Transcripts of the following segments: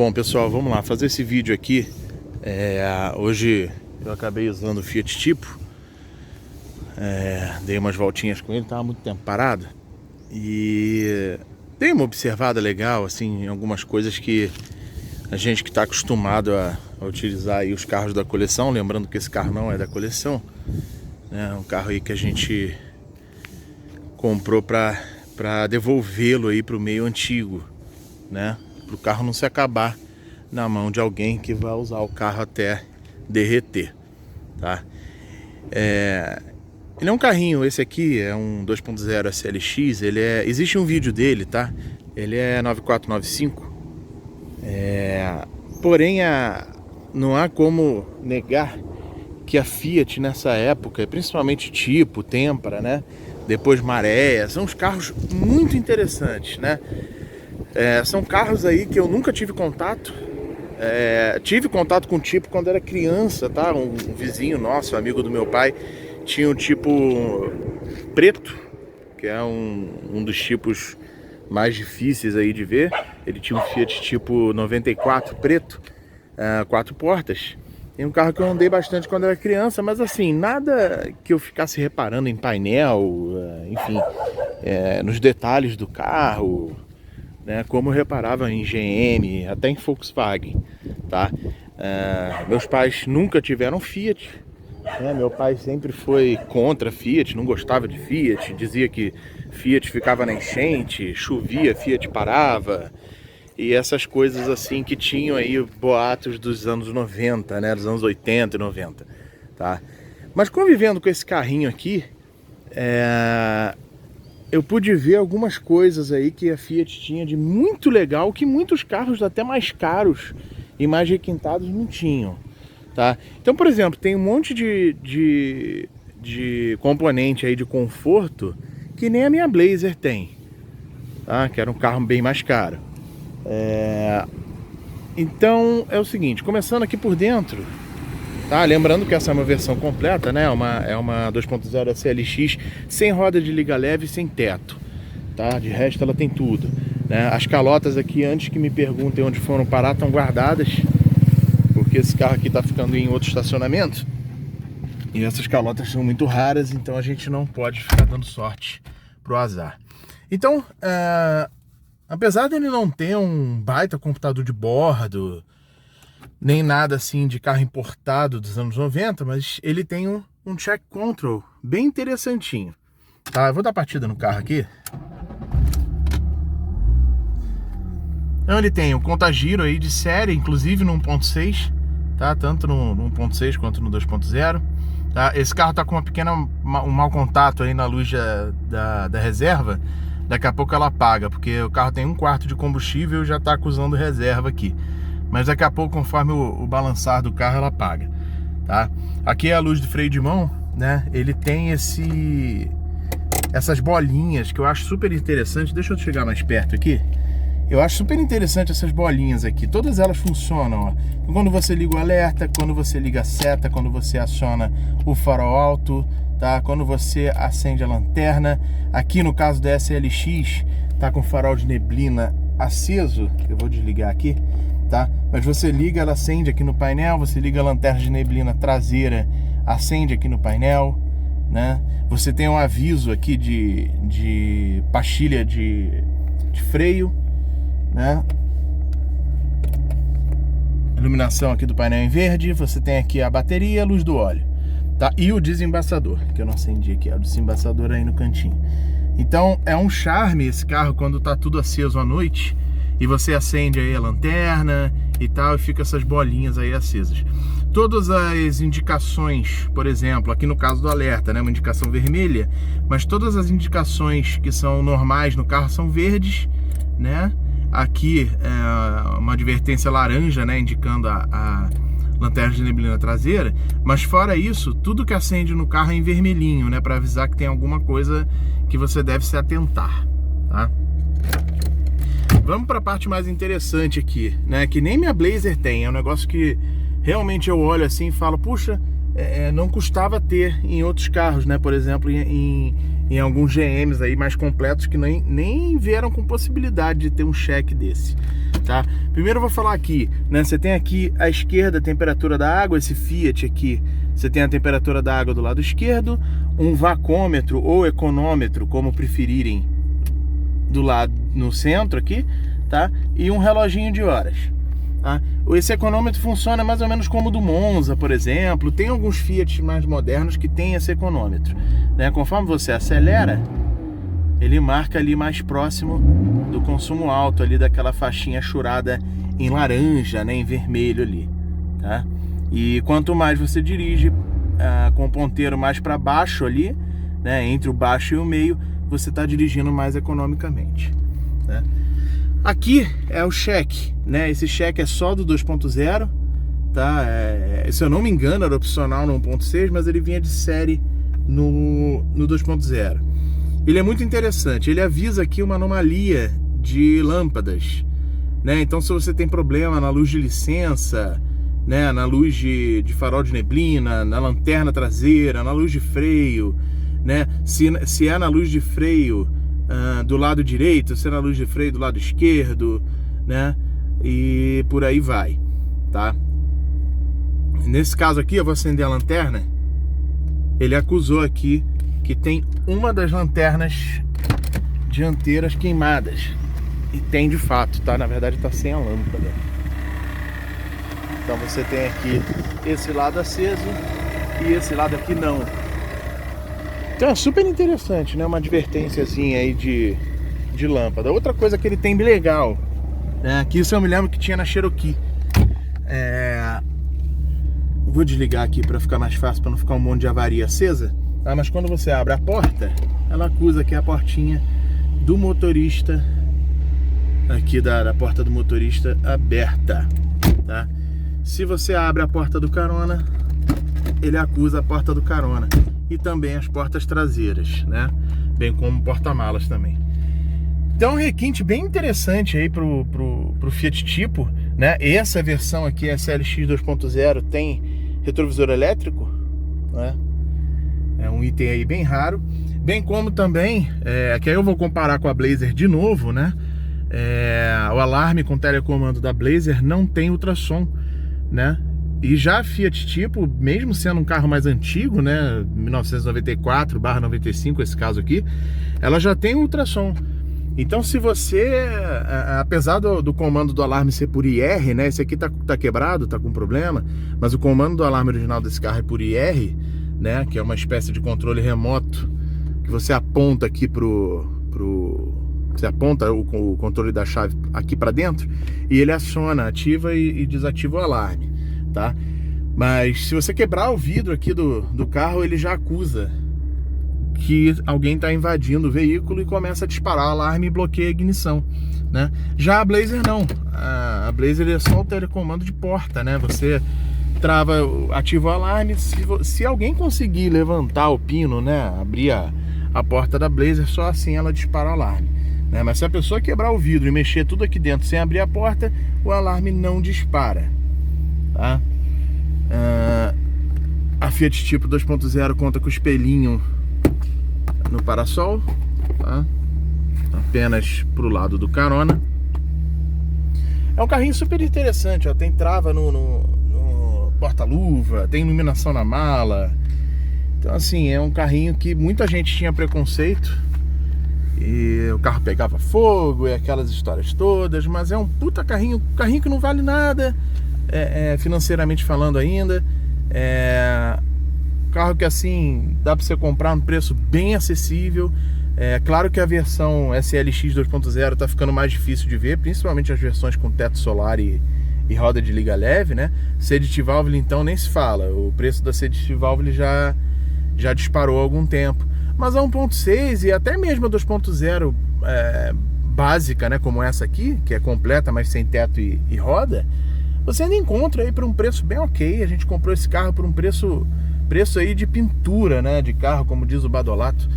Bom, pessoal, vamos lá fazer esse vídeo aqui. Hoje eu acabei usando o Fiat Tipo. Dei umas voltinhas com ele, estava muito tempo parado. E dei uma observada legal, assim, em algumas coisas que a gente que está acostumado a utilizar aí os carros da coleção. Lembrando que esse carro não é da coleção, né? É um carro aí que a gente comprou para devolvê-lo aí para o meio antigo, né? Para o carro não se acabar na mão de alguém que vai usar o carro até derreter, tá? Ele é um carrinho, esse aqui é um 2.0 SLX, existe um vídeo dele, tá? Ele é 9495, porém não há como negar que a Fiat nessa época, principalmente Tipo, Tempra, né? Depois Maré, são uns carros muito interessantes, né? São carros aí que eu nunca tive contato. Tive contato com o Tipo quando era criança, tá? Um vizinho nosso, amigo do meu pai, tinha um Tipo preto, que é um dos tipos mais difíceis aí de ver. Ele tinha um Fiat Tipo 94 preto, 4 portas. É um carro que eu andei bastante quando era criança, mas assim, nada que eu ficasse reparando em painel, enfim, nos detalhes do carro, né, como eu reparava em GM, até em Volkswagen, tá? Meus pais nunca tiveram Fiat, né? Meu pai sempre foi contra Fiat, não gostava de Fiat, dizia que Fiat ficava na enchente, chovia, Fiat parava, e essas coisas assim que tinham aí boatos dos anos 90, né, dos anos 80 e 90, tá? Mas convivendo com esse carrinho aqui, eu pude ver algumas coisas aí que a Fiat tinha de muito legal, que muitos carros até mais caros e mais requintados não tinham, tá? Então, por exemplo, tem um monte de componente aí de conforto que nem a minha Blazer tem, tá? Que era um carro bem mais caro. Então, é o seguinte, começando aqui por dentro, tá? Lembrando que essa é uma versão completa, né? É uma 2.0 SLX sem roda de liga leve e sem teto, tá? De resto ela tem tudo, né? As calotas aqui, antes que me perguntem onde foram parar, estão guardadas, porque esse carro aqui tá ficando em outro estacionamento e essas calotas são muito raras, então a gente não pode ficar dando sorte pro azar. Então, apesar dele não ter um baita computador de bordo, nem nada assim de carro importado dos anos 90, mas ele tem um check control bem interessantinho, tá? Eu vou dar partida no carro aqui. Então ele tem um contagiro aí de série, inclusive no 1.6, tá? Tanto no 1.6 quanto no 2.0, tá? Esse carro tá com um mau contato aí na luz da reserva. Daqui a pouco ela apaga, porque o carro tem 1/4 de combustível e já tá acusando reserva aqui. Mas daqui a pouco, conforme o balançar do carro, ela apaga, tá? Aqui é a luz do freio de mão, né? Ele tem essas bolinhas que eu acho super interessante. Deixa eu chegar mais perto aqui. Eu acho super interessante essas bolinhas aqui. Todas elas funcionam, ó. Quando você liga o alerta, quando você liga a seta, quando você aciona o farol alto, tá? Quando você acende a lanterna. Aqui no caso da SLX, tá com o farol de neblina aceso. Eu vou desligar aqui, tá? Mas você liga, ela acende aqui no painel. Você liga a lanterna de neblina traseira, acende aqui no painel, né? Você tem um aviso aqui de pastilha de freio, né? Iluminação aqui do painel em verde. Você tem aqui a bateria, a luz do óleo, tá? E o desembaçador, que eu não acendi aqui, ó, o desembaçador aí no cantinho. Então é um charme esse carro quando tá tudo aceso à noite e você acende aí a lanterna e tal, e fica essas bolinhas aí acesas. Todas as indicações, por exemplo, aqui no caso do alerta, né, uma indicação vermelha, mas todas as indicações que são normais no carro são verdes, né? Aqui é uma advertência laranja, né, indicando a lanterna de neblina traseira, mas fora isso, tudo que acende no carro é em vermelhinho, né, para avisar que tem alguma coisa que você deve se atentar, tá? Vamos para a parte mais interessante aqui, né, que nem minha Blazer tem. É um negócio que realmente eu olho assim e falo, puxa, não custava ter em outros carros, né? Por exemplo, em alguns GMs aí mais completos que nem vieram com possibilidade de ter um check desse, tá? Primeiro eu vou falar aqui, né? Você tem aqui à esquerda a temperatura da água, esse Fiat aqui, você tem a temperatura da água do lado esquerdo, um vacômetro ou econômetro, como preferirem, do lado no centro aqui, tá? E um reloginho de horas. Tá? Esse econômetro funciona mais ou menos como o do Monza, por exemplo. Tem alguns Fiat mais modernos que tem esse econômetro, né? Conforme você acelera, ele marca ali mais próximo do consumo alto, ali daquela faixinha churada em laranja, né? Em vermelho ali, tá? E quanto mais você dirige com o ponteiro mais para baixo ali, né? Entre o baixo e o meio, você está dirigindo mais economicamente, né? Aqui é o cheque, né? Esse cheque é só do 2.0, tá? Se eu não me engano, era opcional no 1.6, mas ele vinha de série no 2.0. Ele é muito interessante, ele avisa aqui uma anomalia de lâmpadas, né? Então, se você tem problema na luz de licença, né? Na luz de farol de neblina, na lanterna traseira, na luz de freio, né? Se é na luz de freio do lado direito, se é na luz de freio do lado esquerdo, né? E por aí vai, tá? Nesse caso aqui, eu vou acender a lanterna. Ele acusou aqui que tem uma das lanternas dianteiras queimadas. E tem de fato, tá? Na verdade tá sem a lâmpada. Então você tem aqui esse lado aceso e esse lado aqui não. Então é super interessante, né? Uma advertênciazinha aí de lâmpada. Outra coisa que ele tem bem legal, né? Que isso eu me lembro que tinha na Cherokee. Vou desligar aqui para ficar mais fácil, para não ficar um monte de avaria acesa. Tá? Mas quando você abre a porta, ela acusa aqui a portinha do motorista, aqui da porta do motorista aberta, tá? Se você abre a porta do carona, ele acusa a porta do carona. E também as portas traseiras, né? Bem como porta-malas também. Então, um requinte bem interessante aí pro Fiat Tipo, né? Essa versão aqui, a SLX 2.0, tem retrovisor elétrico, né? É um item aí bem raro. Bem como também, que aí eu vou comparar com a Blazer de novo, né? O alarme com telecomando da Blazer não tem ultrassom, né? E já a Fiat Tipo, mesmo sendo um carro mais antigo, né, 1994/95, esse caso aqui, ela já tem ultrassom. Então, se você, apesar do comando do alarme ser por IR, né, esse aqui tá quebrado, tá com problema, mas o comando do alarme original desse carro é por IR, né, que é uma espécie de controle remoto, que você aponta aqui você aponta o controle da chave aqui para dentro, e ele aciona, ativa e desativa o alarme. Tá? Mas se você quebrar o vidro aqui do carro, ele já acusa que alguém está invadindo o veículo e começa a disparar o alarme e bloqueia a ignição, né? Já a Blazer não. A Blazer é só o telecomando de porta, né? Você trava, ativa o alarme. Se alguém conseguir levantar o pino, né? Abrir a porta da Blazer, só assim ela dispara o alarme, né? Mas se a pessoa quebrar o vidro e mexer tudo aqui dentro sem abrir a porta, o alarme não dispara. Tá? A Fiat Tipo 2.0 conta com o espelhinho no parasol, tá? Apenas pro lado do carona. É um carrinho super interessante, ó. Tem trava no porta-luva, tem iluminação na mala. Então, assim, é um carrinho que muita gente tinha preconceito e o carro pegava fogo e aquelas histórias todas, mas é um puta carrinho que não vale nada, financeiramente falando ainda. Carro que, assim, dá para você comprar num preço bem acessível. Claro que a versão SLX 2.0 tá ficando mais difícil de ver, principalmente as versões com teto solar e roda de liga leve, né? Sedit Valve, então, nem se fala. O preço da Sedit Valve já disparou há algum tempo. Mas a 1.6 e até mesmo a 2.0 básica, né, como essa aqui, que é completa, mas sem teto e roda, você ainda encontra aí por um preço bem ok. A gente comprou esse carro por um preço aí de pintura, né, de carro, como diz o Badolato,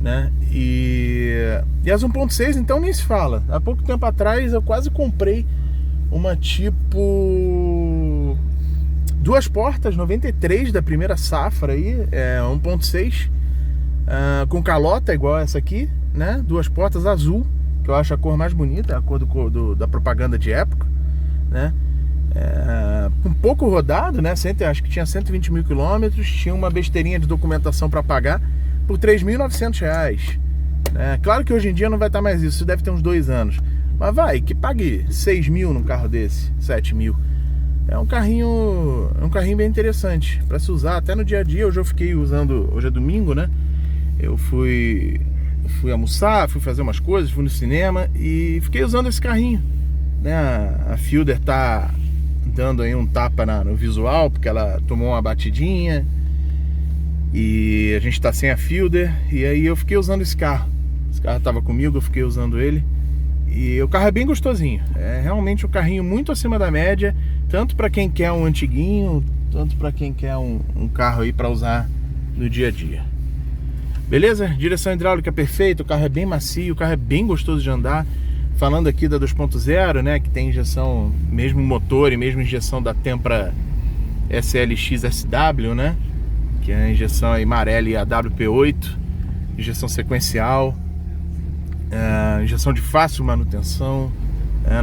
né? E as 1.6 então nem se fala. Há pouco tempo atrás eu quase comprei uma Tipo Duas portas, 93 da primeira safra aí, 1.6, com calota igual essa aqui, né? Duas portas azul, que eu acho a cor mais bonita, a cor da propaganda de época, né? Um pouco rodado, né? Acho que tinha 120 mil quilômetros, tinha uma besteirinha de documentação para pagar por R$3.900. Claro que hoje em dia não vai estar mais isso deve ter uns 2 anos. Mas vai, que pague 6 mil num carro desse, 7 mil. É um carrinho bem interessante para se usar até no dia a dia. Hoje eu fiquei usando, hoje é domingo, né? Eu fui almoçar, fui fazer umas coisas, fui no cinema e fiquei usando esse carrinho, né? A Fielder tá dando aí um tapa no visual, porque ela tomou uma batidinha e a gente tá sem a Fielder, e aí eu fiquei usando esse carro. Esse carro tava comigo, eu fiquei usando ele. E o carro é bem gostosinho, é realmente um carrinho muito acima da média, tanto para quem quer um antiguinho, tanto para quem quer um carro aí para usar no dia a dia. Beleza? Direção hidráulica perfeita, o carro é bem macio, o carro é bem gostoso de andar. Falando aqui da 2.0, né, que tem injeção, mesmo motor e mesmo injeção da Tempra SLX SW, né, que é a injeção aí Marelli AWP8, injeção sequencial. Injeção de fácil manutenção,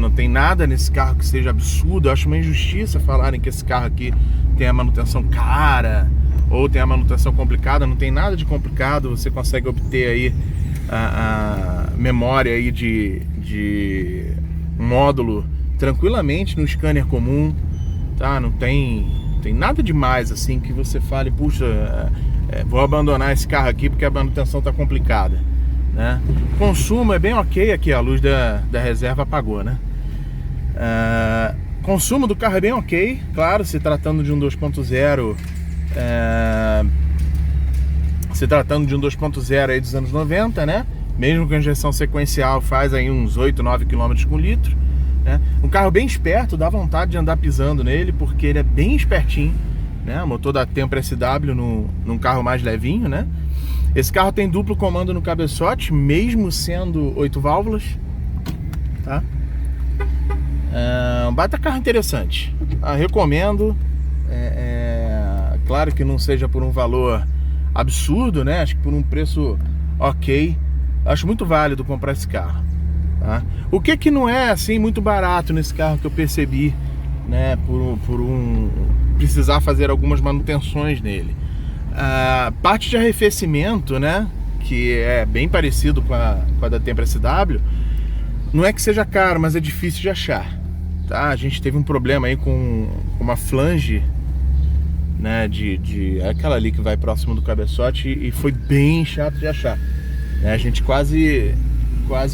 não tem nada nesse carro que seja absurdo. Eu acho uma injustiça falarem que esse carro aqui tem a manutenção cara ou tem a manutenção complicada. Não tem nada de complicado, você consegue obter aí a memória aí de módulo tranquilamente no scanner comum, tá? Não tem nada demais assim que você fale, puxa, vou abandonar esse carro aqui porque a manutenção tá complicada, né? Consumo é bem ok. Aqui a luz da reserva apagou, né? Consumo do carro é bem ok. Claro, se tratando de um 2.0, se tratando de um 2.0 aí dos anos 90, né? Mesmo com a injeção sequencial faz aí uns 8, 9 km com litro, né? Um carro bem esperto, dá vontade de andar pisando nele, porque ele é bem espertinho, né? O motor da Tempra SW num carro mais levinho, né? Esse carro tem duplo comando no cabeçote, mesmo sendo 8 válvulas, tá? Um baita carro interessante. Recomendo. Claro que não seja por um valor absurdo, né? Acho que por um preço ok. Acho muito válido comprar esse carro, tá? O que não é assim muito barato nesse carro que eu percebi, né? Por precisar fazer algumas manutenções nele. A parte de arrefecimento, né, que é bem parecido com a da Tempra SW, não é que seja caro, mas é difícil de achar, tá? A gente teve um problema aí com uma flange, né, aquela ali que vai próximo do cabeçote, e foi bem chato de achar, né? A gente quase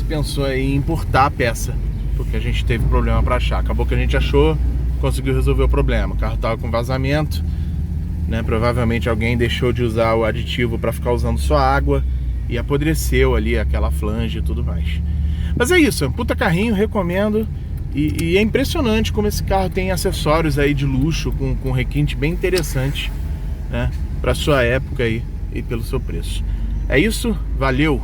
pensou em importar a peça, porque a gente teve problema para achar. Acabou que a gente achou, conseguiu resolver o problema. O carro tava com vazamento, né? Provavelmente alguém deixou de usar o aditivo para ficar usando só água e apodreceu ali aquela flange e tudo mais. Mas é isso, é um puta carrinho, recomendo. E é impressionante como esse carro tem acessórios aí de luxo com requinte bem interessante, né, para sua época aí e pelo seu preço. É isso, valeu!